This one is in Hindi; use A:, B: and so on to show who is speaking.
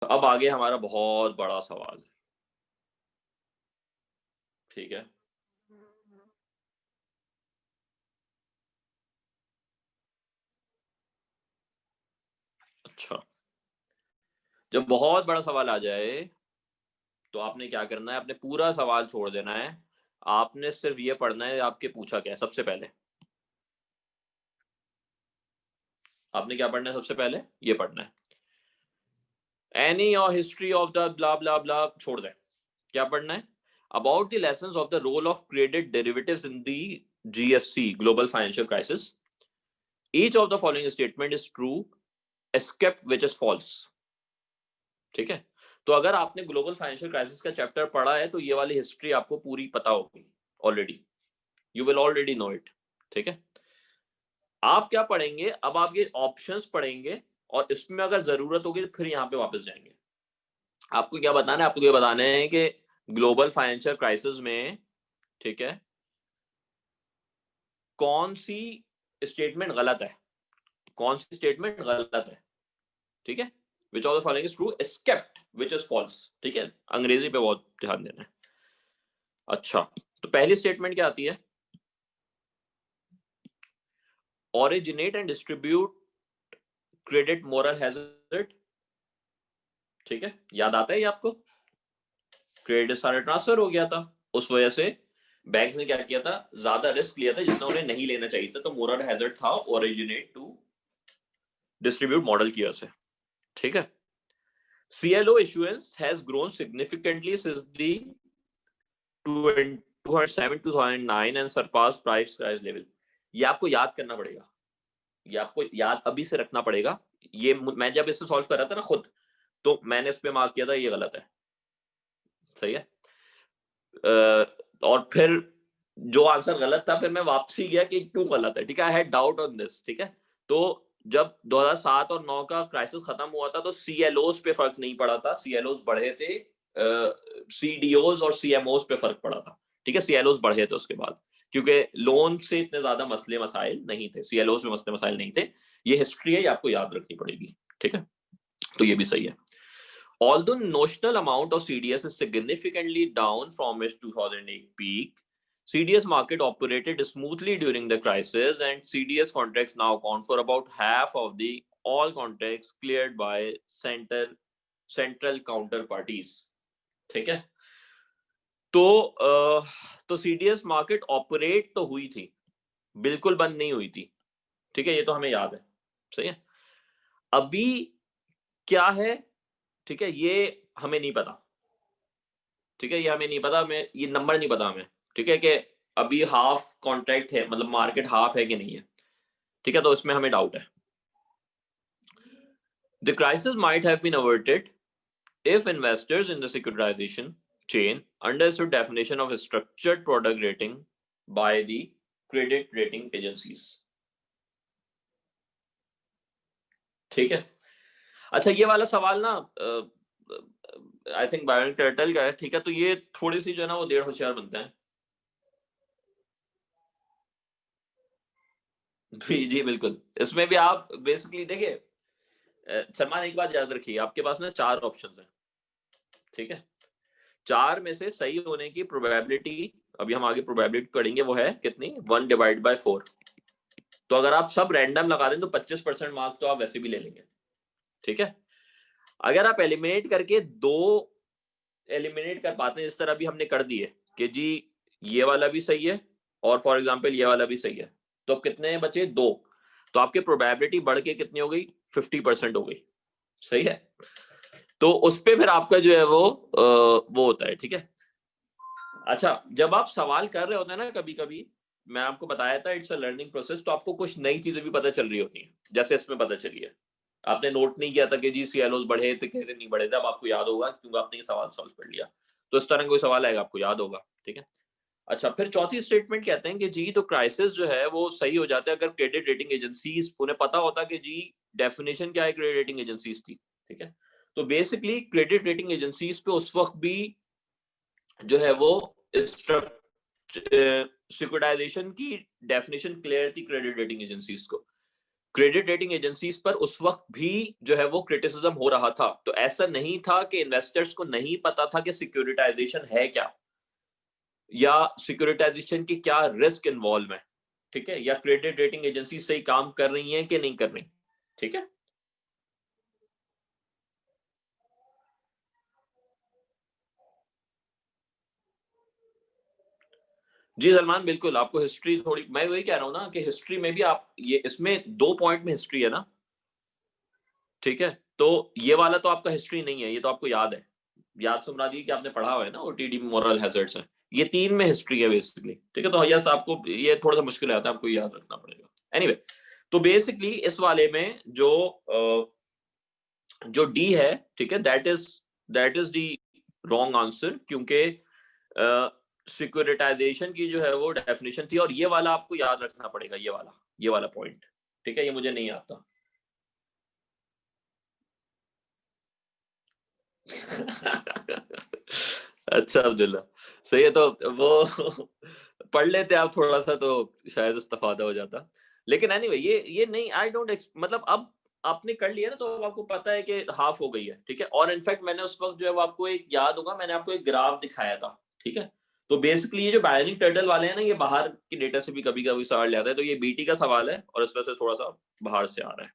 A: अब आगे हमारा बहुत बड़ा सवाल, ठीक है। अच्छा, जब बहुत बड़ा सवाल आ जाए तो आपने क्या करना है, आपने पूरा सवाल छोड़ देना है। आपने सिर्फ ये पढ़ना है आपके पूछा क्या है सबसे पहले। आपने क्या पढ़ना है सबसे पहले, ये पढ़ना है एनी और history of the blah blah blah, छोड़ दें। क्या पढ़ना है, about the lessons of the role of credit derivatives in the GFC, global financial crisis. Each of the following statement is true except which is false. ठीक है, तो अगर आपने ग्लोबल फाइनेंशियल क्राइसिस का चैप्टर पढ़ा है तो ये वाली हिस्ट्री आपको पूरी पता होगी already, you will already know it. ठीक है, आप क्या पढ़ेंगे, अब आप ये ऑप्शंस पढ़ेंगे और इसमें अगर जरूरत होगी तो फिर यहाँ पे वापस जाएंगे। आपको क्या बताना है, आपको ये बताना है कि ग्लोबल फाइनेंशियल क्राइसिस में, ठीक है, कौन सी स्टेटमेंट गलत है, कौन सी स्टेटमेंट गलत है। ठीक है, which of the following is true except which is false. ठीक है, अंग्रेजी पे बहुत ध्यान देना है। अच्छा, तो पहली स्टेटमेंट क्या आती है, originate and distribute credit moral hazard. ठीक है, याद आता है ये आपको, क्रेडिट सारा ट्रांसफर हो गया था, उस वजह से बैंक्स ने क्या किया था, ज्यादा रिस्क लिया था जितना उन्हें नहीं लेना चाहिए था, तो मोरल हैजर्ड था ओरिजिनेट टू डिस्ट्रीब्यूट मॉडल की वजह से। ठीक है, CLO issuance has grown significantly since the 2007-2009 and surpassed price level। ये आपको याद करना पड़ेगा, ये आपको याद अभी से रखना पड़ेगा। ये मैं जब इसे सॉल्व कर रहा था ना खुद, तो मैंने इस पे मार्क किया था ये गलत है, सही है। और फिर जो आंसर गलत था फिर मैं वापसी गया कि क्यों गलत है। ठीक है, I had doubt on this. ठीक है, तो जब 2007 और 9 का क्राइसिस खत्म हुआ था तो CLOs पे फर्क नहीं पड़ा था, CLOs बढ़े थे, CDOs और CMOs पे फर्क पड़ा था। ठीक है, CLOs बढ़े थे उसके बाद, क्योंकि लोन से इतने ज्यादा मसले मसाइल नहीं थे, CLOs में मसले मसाइल नहीं थे। ये हिस्ट्री है, ये आपको याद रखनी पड़ेगी। ठीक है, तो ये भी सही है। Although notional amount of CDS is significantly down from its 2008 peak, CDS market operated smoothly during the crisis, and CDS contracts now account for about half of the all contracts cleared by central counterparties। ठीक है, तो CDS मार्केट ऑपरेट तो हुई थी, बिल्कुल बंद नहीं हुई थी। ठीक है, ये तो हमें याद है, सही है। अभी क्या है, ठीक है, ये हमें नहीं पता। ठीक है, ये हमें नहीं पता, हमें ये नंबर नहीं पता हमें। ठीक है, कि अभी हाफ कॉन्ट्रैक्ट है, मतलब मार्केट हाफ है कि नहीं है। ठीक है, तो इसमें हमें डाउट है। The crisis might have been averted if investors in the securitization chain understood definition of structured product rating by the credit rating agencies। ठीक है, अच्छा ये वाला सवाल ना आई थिंक बायोनिक टर्टल का है। ठीक है, तो ये थोड़ी सी जो है ना वो डेढ़ होशियार बनते हैं। जी बिल्कुल, इसमें भी आप बेसिकली देखिए, सलमान एक बात याद रखिए, आपके पास ना 4 ऑप्शंस हैं। ठीक है, 4 में से सही होने की प्रोबेबिलिटी, अभी हम आगे प्रोबेबिलिटी पढ़ेंगे, वो है कितनी, 1/4। तो अगर आप सब रैंडम लगा दें तो 25% मार्क तो आप वैसे भी ले लेंगे। ठीक है, अगर आप एलिमिनेट करके 2 एलिमिनेट कर पाते हैं, इस तरह भी हमने कर दिए कि जी ये वाला भी सही है और फॉर एग्जांपल ये वाला भी सही है, तो कितने बचे, 2। तो आपकी प्रोबेबिलिटी बढ़ के कितनी हो गई, 50% हो गई। सही है, तो उस पे फिर आपका जो है वो होता है। ठीक है, अच्छा जब आप सवाल कर रहे होते हैं ना, कभी कभी मैं आपको बताया था इट्स अ लर्निंग प्रोसेस, तो आपको कुछ नई चीजें भी पता चल रही होती हैं, जैसे इसमें पता चली है। आपने नोट नहीं किया था कि जी CLOs बढ़े थे कैसे नहीं बढ़े थे, अब आपको याद होगा क्योंकि आपने ये सवाल सॉल्व कर लिया। तो इस तरह कोई सवाल आएगा आपको याद होगा। ठीक है, अच्छा फिर चौथी स्टेटमेंट कहते हैं कि जी तो क्राइसिस जो है वो सही हो जाता है अगर क्रेडिट रेटिंग एजेंसीज, उन्हें पता होता कि जी डेफिनेशन क्या है क्रेडिट रेटिंग एजेंसीज की। ठीक है, तो बेसिकली क्रेडिट रेटिंग एजेंसीज पे उस वक्त भी जो है वो सिक्योरिटाइजेशन की डेफिनेशन क्लियर थी क्रेडिट रेटिंग एजेंसीज को। क्रेडिट रेटिंग एजेंसीज पर उस वक्त भी जो है वो क्रिटिसिज्म हो रहा था। तो ऐसा नहीं था कि इन्वेस्टर्स को नहीं पता था कि सिक्योरिटाइजेशन है क्या, या सिक्योरिटाइजेशन की क्या रिस्क इन्वॉल्व है, ठीक है, या क्रेडिट रेटिंग एजेंसी सही काम कर रही हैं कि नहीं कर रही, ठीक है। जी सलमान, बिल्कुल आपको हिस्ट्री थोड़ी, मैं वही कह रहा हूँ ना कि हिस्ट्री में भी आप ये, इसमें 2 पॉइंट में हिस्ट्री है ना, ठीक है। तो ये वाला तो आपका हिस्ट्री नहीं है, ये तो आपको याद है, याद से मुराद ये कि आपने पढ़ा हुआ है ना ओटीडी मॉरल हैजर्ड्स है, ये 3 में हिस्ट्री है बेसिकली, ठीक है। तो यस, आपको ये थोड़ा सा मुश्किल आता है, आपको याद रखना पड़ेगा। एनीवे तो बेसिकली इस वाले में जो डी है, ठीक है, that is the wrong answer, क्योंकि सिक्योरिटाइजेशन की जो है वो डेफिनेशन थी, और ये वाला आपको याद रखना पड़ेगा, ये वाला पॉइंट, ठीक है, ये मुझे नहीं आता। अच्छा अब्दुल्ला, सही है। तो वो पढ़ लेते आप थोड़ा सा तो शायद इस्तेफादा हो जाता। लेकिन एनीवे ये नहीं, आई डोंट मतलब अब आपने कर लिया ना, तो अब आपको पता है कि हाफ हो गई है, ठीक है। और इनफैक्ट मैंने उस वक्त जो है वो आपको एक याद होगा, मैंने आपको एक ग्राफ दिखाया था, ठीक है। तो बेसिकली ये जो बायोनिक टर्टल वाले हैं ना, ये बाहर की डेटा से भी कभी कभी सवाल आता है, तो ये बीटी का सवाल है और इस वजह से थोड़ा सा बाहर से आ रहा है।